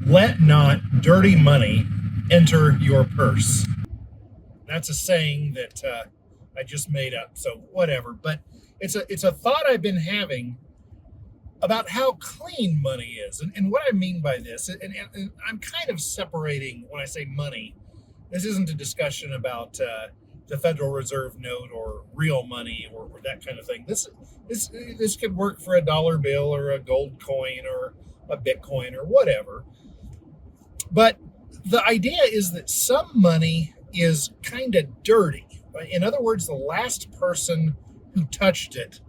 Let not dirty money enter your purse. That's a saying that I just made up, so whatever. But it's a thought I've been having about how clean money is. And what I mean by this, and I'm kind of separating when I say money, this isn't a discussion about the Federal Reserve note or real money or that kind of thing. This could work for a dollar bill or a gold coin or a Bitcoin or whatever. But the idea is that some money is kind of dirty. In other words, the last person who touched it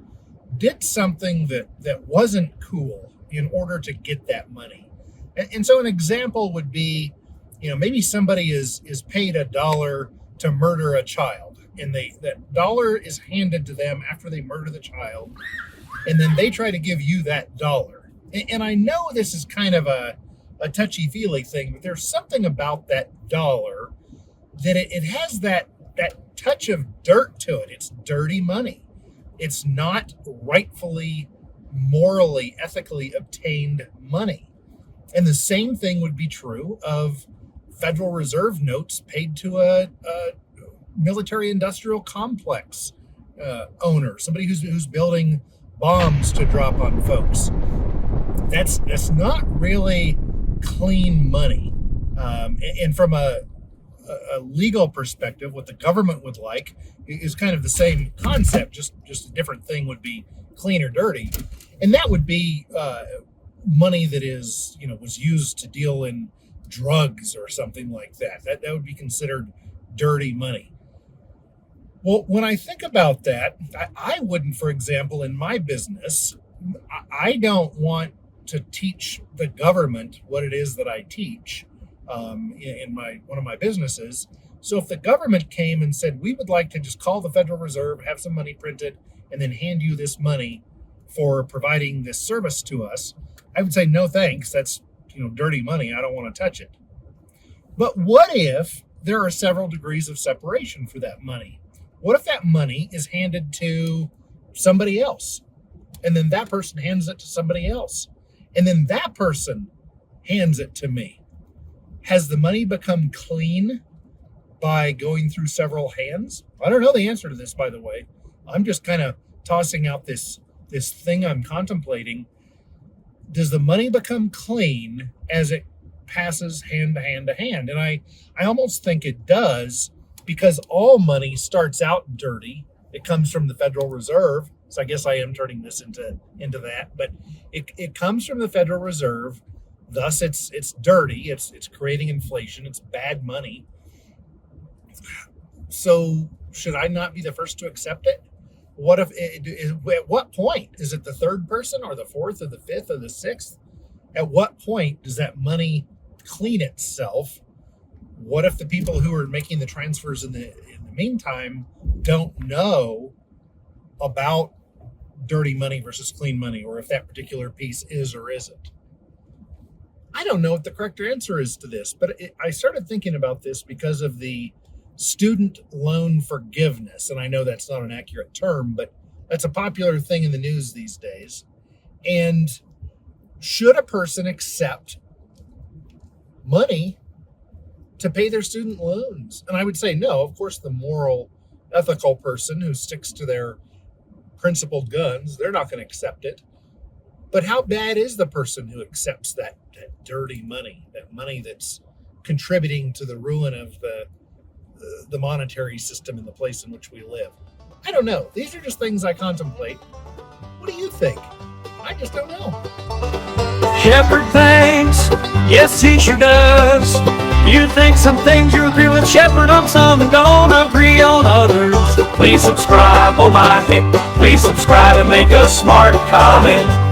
did something that wasn't cool in order to get that money. And so an example would be, maybe somebody is paid $1 to murder a child, and that dollar is handed to them after they murder the child, and then they try to give you that dollar. And I know this is kind of a touchy-feely thing, but there's something about that dollar that it has that touch of dirt to it. It's dirty money. It's not rightfully, morally, ethically obtained money. And the same thing would be true of Federal Reserve notes paid to a military-industrial complex owner, somebody who's building bombs to drop on folks. That's not really clean money. And from a legal perspective, what the government would like is kind of the same concept, just a different thing would be clean or dirty. And that would be money that was used to deal in drugs or something like that. That would be considered dirty money. Well, when I think about that, I wouldn't, for example, in my business, I don't want to teach the government what it is that I teach in one of my businesses. So if the government came and said, we would like to just call the Federal Reserve, have some money printed, and then hand you this money for providing this service to us, I would say, no, thanks. That's dirty money. I don't want to touch it. But what if there are several degrees of separation for that money? What if that money is handed to somebody else, and then that person hands it to somebody else, and then that person hands it to me? Has the money become clean by going through several hands? I don't know the answer to this, by the way. I'm just kind of tossing out this thing I'm contemplating. Does the money become clean as it passes hand to hand to hand? And I almost think it does, because all money starts out dirty. It comes from the Federal Reserve. So I guess I am turning this into that. But it comes from the Federal Reserve. Thus, it's dirty. It's creating inflation. It's bad money. So should I not be the first to accept it? What if? At what point is it the third person, or the fourth, or the fifth, or the sixth? At what point does that money clean itself? What if the people who are making the transfers in the meantime don't know about dirty money versus clean money, or if that particular piece is or isn't? I don't know what the correct answer is to this, but I started thinking about this because of the student loan forgiveness. And I know that's not an accurate term, but that's a popular thing in the news these days. And should a person accept money to pay their student loans? And I would say no. Of course, the moral, ethical person who sticks to their principled guns, they're not going to accept it. But how bad is the person who accepts that dirty money, that money that's contributing to the ruin of the monetary system in the place in which we live? I don't know. These are just things I contemplate. What do you think? I just don't know. Shepherd thinks, yes he sure does. You think some things you agree with Shepherd on, some and don't agree on others. Please subscribe, oh my, please subscribe and make a smart comment.